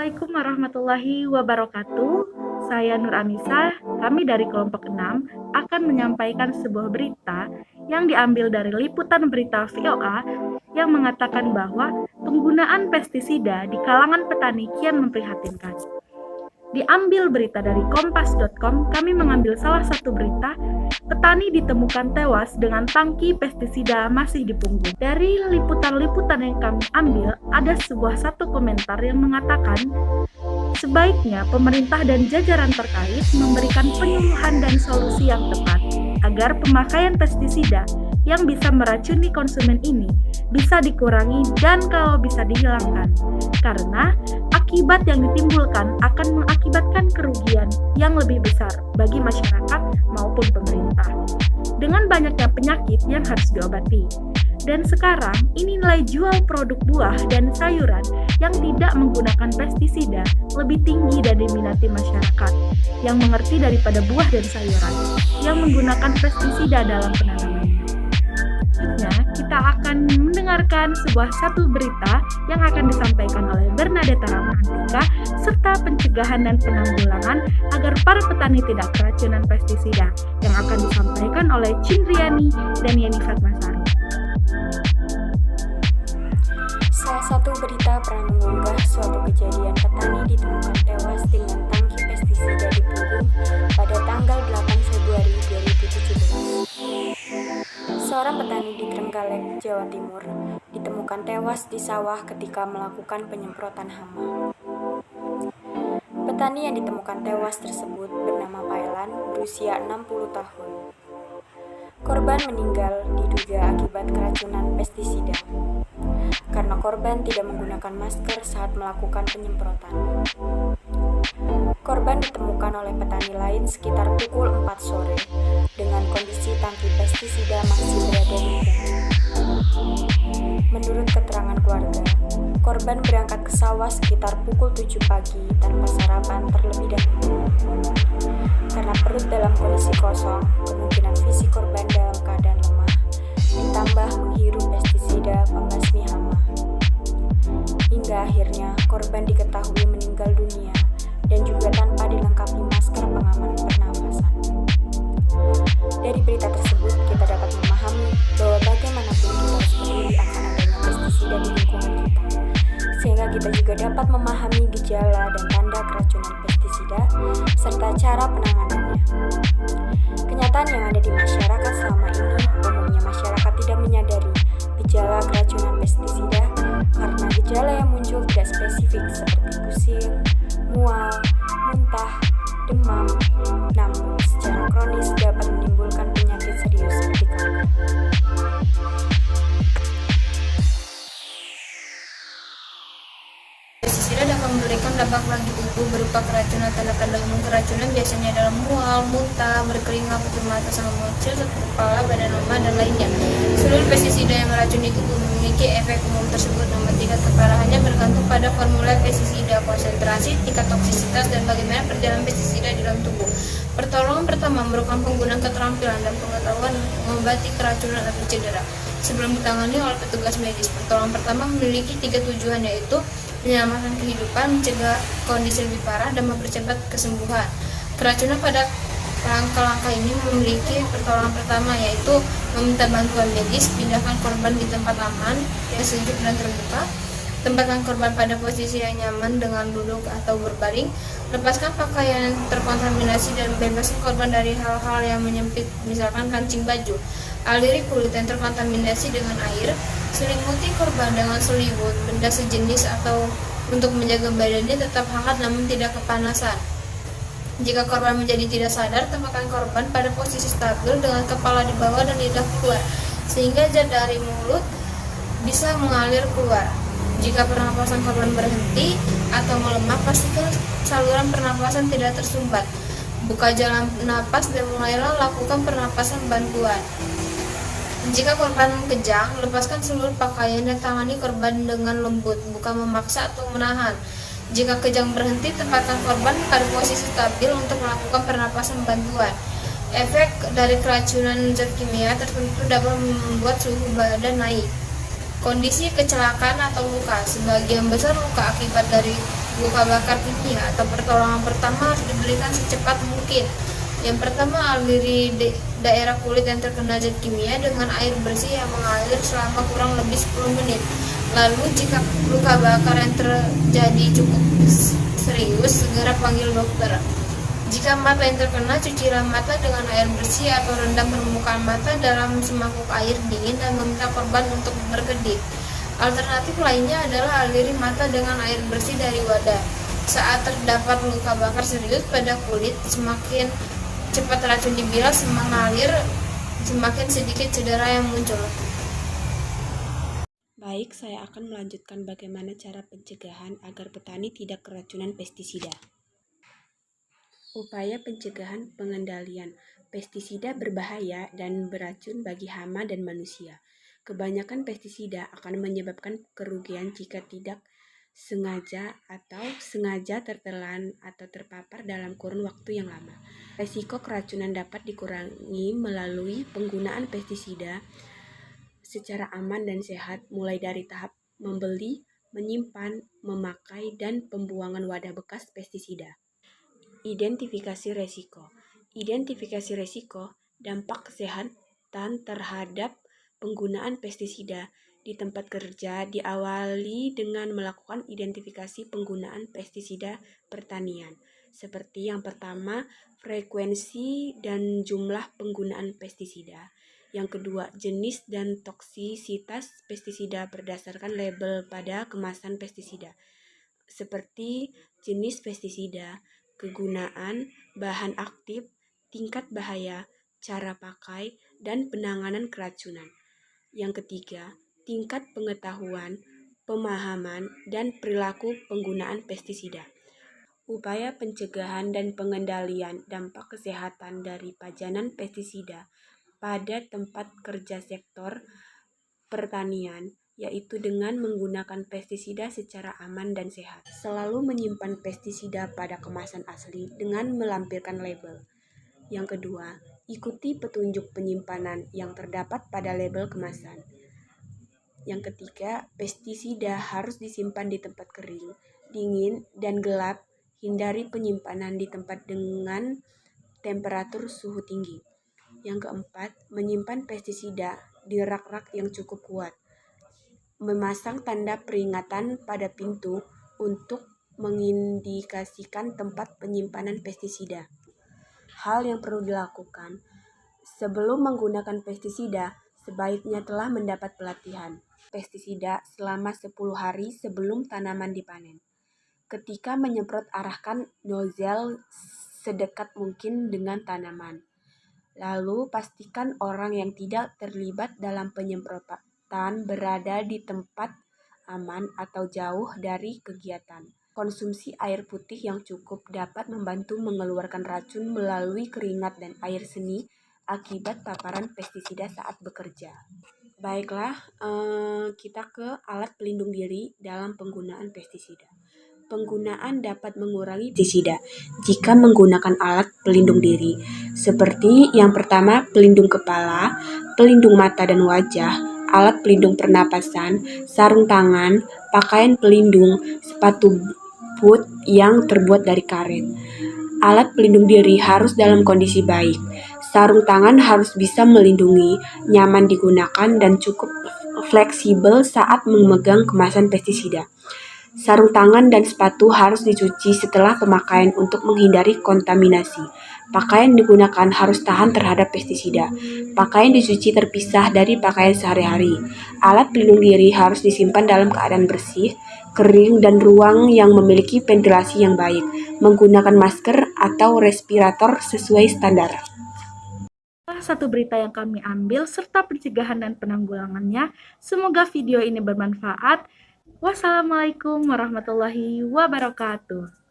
Assalamualaikum warahmatullahi wabarakatuh. Saya Nur Anissa, kami dari kelompok 6 akan menyampaikan sebuah berita yang diambil dari liputan berita VOA yang mengatakan bahwa penggunaan pestisida di kalangan petani kian memprihatinkan. Diambil berita dari kompas.com, kami mengambil salah satu berita, petani ditemukan tewas dengan tangki pestisida masih di punggung. Dari liputan-liputan yang kami ambil, ada satu komentar yang mengatakan, sebaiknya pemerintah dan jajaran terkait memberikan penyuluhan dan solusi yang tepat agar pemakaian pestisida yang bisa meracuni konsumen ini bisa dikurangi dan kalau bisa dihilangkan, karena akibat yang ditimbulkan akan mengakibatkan kerugian yang lebih besar bagi masyarakat maupun pemerintah dengan banyaknya penyakit yang harus diobati. Dan sekarang ini nilai jual produk buah dan sayuran yang tidak menggunakan pestisida lebih tinggi dan diminati masyarakat yang mengerti daripada buah dan sayuran yang menggunakan pestisida dalam penanamannya. Selanjutnya, kita akan mendengarkan satu berita yang akan disampaikan oleh Bernadetta Rahmantika serta pencegahan dan penanggulangan agar para petani tidak keracunan pestisida yang akan disampaikan oleh Cindriani dan Yeni Fatmasari. Salah satu berita pernah mengunggah suatu kejadian petani ditemukan tewas dengan tangki pestisida di punggung pada tanggal 8 Februari 2017. Seorang petani di Trenggalek, Jawa Timur, ditemukan tewas di sawah ketika melakukan penyemprotan hama. Petani yang ditemukan tewas tersebut bernama Pailan, berusia 60 tahun. Korban meninggal diduga akibat keracunan pestisida karena korban tidak menggunakan masker saat melakukan penyemprotan. Korban ditemukan oleh petani lain sekitar pukul 4 sore dengan kondisi tangki pestisida masih berada di punggung. Menurut keterangan keluarga, korban berangkat ke sawah sekitar pukul 7 pagi tanpa sarapan terlebih dahulu. Karena perut dalam kondisi kosong, kemungkinan fisik korban dalam keadaan lemah, ditambah menghirup pestisida pembasmi hama. Hingga akhirnya korban diketahui meninggal dunia dan juga tanpa dilengkapi masker pengaman pernafasan. Dari berita tersebut kita dapat memahami bahwa bagaimanapun kita harus peduli akan adanya pestisida di lingkungan kita, sehingga kita juga dapat memahami gejala dan tanda keracunan pestisida serta cara penanganannya. Kenyataan yang ada di masyarakat selama ini, umumnya masyarakat tidak menyadari gejala keracunan pestisida karena gejala yang muncul tidak spesifik seperti pusing, mual, muntah, demam, namun secara kronis dapat menimbulkan penyakit serius seperti kanker. Pestisida dapat memberikan dampak bagi tubuh berupa keracunan. Tanda-tanda umum keracunan biasanya adalah mual, muntah, berkeringat, putih mata sama muncul, sakit kepala, badan lemah, dan lainnya. Seluruh pestisida yang meracuni tubuh memiliki efek umum tersebut, namun tingkat keparahannya bergantung pada formula pestisida, konsentrasi, tingkat toksisitas, dan bagaimana perjalanan pestisida di dalam tubuh. Pertolongan pertama merupakan penggunaan keterampilan dan pengetahuan mengobati keracunan atau cedera. Sebelum ditangani oleh petugas medis, pertolongan pertama memiliki 3 tujuan, yaitu menyelamatkan kehidupan, mencegah kondisi lebih parah, dan mempercepat kesembuhan. Keracunan pada langkah-langkah ini memiliki pertolongan pertama, yaitu meminta bantuan medis, pindahkan korban di tempat aman yang sejuk dan terbuka, tempatkan korban pada posisi yang nyaman dengan duduk atau berbaring, lepaskan pakaian yang terkontaminasi dan bebaskan korban dari hal-hal yang menyempit, misalkan kancing baju. Aliri kulit yang terkontaminasi dengan air, selimuti korban dengan selimut, benda sejenis atau untuk menjaga badannya tetap hangat namun tidak kepanasan. Jika korban menjadi tidak sadar, tempatkan korban pada posisi stabil dengan kepala di bawah dan lidah keluar, sehingga zat dari mulut bisa mengalir keluar. Jika pernapasan korban berhenti atau melemah, pastikan saluran pernapasan tidak tersumbat. Buka jalan napas dan mulailah lakukan pernapasan bantuan. Jika korban kejang, lepaskan seluruh pakaian dan tangani korban dengan lembut, bukan memaksa atau menahan. Jika kejang berhenti, tempatkan korban pada posisi stabil untuk melakukan pernapasan bantuan. Efek dari keracunan zat kimia tertentu dapat membuat suhu badan naik. Kondisi kecelakaan atau luka. Sebagian besar luka akibat dari luka bakar kimia atau pertolongan pertama harus diberikan secepat mungkin. Yang pertama, aliri daerah kulit yang terkena zat kimia dengan air bersih yang mengalir selama kurang lebih 10 menit. Lalu jika luka bakar yang terjadi cukup serius, segera panggil dokter. Jika mata yang terkena, cucilah mata dengan air bersih atau rendam permukaan mata dalam semangkuk air dingin dan meminta korban untuk berkedip. Alternatif lainnya adalah aliri mata dengan air bersih dari wadah. Saat terdapat luka bakar serius pada kulit, semakin cepat racun dibilas mengalir, semakin sedikit cedera yang muncul. Baik, saya akan melanjutkan bagaimana cara pencegahan agar petani tidak keracunan pestisida. Upaya pencegahan pengendalian. Pestisida berbahaya dan beracun bagi hama dan manusia. Kebanyakan pestisida akan menyebabkan kerugian jika tidak sengaja atau sengaja tertelan atau terpapar dalam kurun waktu yang lama. Resiko keracunan dapat dikurangi melalui penggunaan pestisida secara aman dan sehat, mulai dari tahap membeli, menyimpan, memakai, dan pembuangan wadah bekas pestisida. Identifikasi resiko. Identifikasi resiko, dampak kesehatan terhadap penggunaan pestisida di tempat kerja diawali dengan melakukan identifikasi penggunaan pestisida pertanian. Seperti yang pertama, frekuensi dan jumlah penggunaan pestisida. Yang kedua, jenis dan toksisitas pestisida berdasarkan label pada kemasan pestisida. Seperti jenis pestisida, kegunaan, bahan aktif, tingkat bahaya, cara pakai, dan penanganan keracunan. Yang ketiga, tingkat pengetahuan, pemahaman, dan perilaku penggunaan pestisida. Upaya pencegahan dan pengendalian dampak kesehatan dari pajanan pestisida pada tempat kerja sektor pertanian, yaitu dengan menggunakan pestisida secara aman dan sehat. Selalu menyimpan pestisida pada kemasan asli dengan melampirkan label. Yang kedua, ikuti petunjuk penyimpanan yang terdapat pada label kemasan. Yang ketiga, pestisida harus disimpan di tempat kering, dingin, dan gelap. Hindari penyimpanan di tempat dengan temperatur suhu tinggi. Yang keempat, menyimpan pestisida di rak-rak yang cukup kuat. Memasang tanda peringatan pada pintu untuk mengindikasikan tempat penyimpanan pestisida. Hal yang perlu dilakukan sebelum menggunakan pestisida, sebaiknya telah mendapat pelatihan pestisida selama 10 hari sebelum tanaman dipanen. Ketika menyemprot, arahkan nozzle sedekat mungkin dengan tanaman. Lalu pastikan orang yang tidak terlibat dalam penyemprotan berada di tempat aman atau jauh dari kegiatan. Konsumsi air putih yang cukup dapat membantu mengeluarkan racun melalui keringat dan air seni akibat paparan pestisida saat bekerja. Baiklah, kita ke alat pelindung diri dalam penggunaan pestisida. Penggunaan dapat mengurangi pestisida jika menggunakan alat pelindung diri, seperti yang pertama, pelindung kepala, pelindung mata dan wajah, alat pelindung pernapasan, sarung tangan, pakaian pelindung, sepatu boot yang terbuat dari karet. Alat pelindung diri harus dalam kondisi baik. Sarung tangan harus bisa melindungi, nyaman digunakan, dan cukup fleksibel saat memegang kemasan pestisida. Sarung tangan dan sepatu harus dicuci setelah pemakaian untuk menghindari kontaminasi. Pakaian digunakan harus tahan terhadap pestisida. Pakaian dicuci terpisah dari pakaian sehari-hari. Alat pelindung diri harus disimpan dalam keadaan bersih, kering, dan ruang yang memiliki ventilasi yang baik. Menggunakan masker atau respirator sesuai standar. Satu berita yang kami ambil serta pencegahan dan penanggulangannya. Semoga video ini bermanfaat. Wassalamualaikum warahmatullahi wabarakatuh.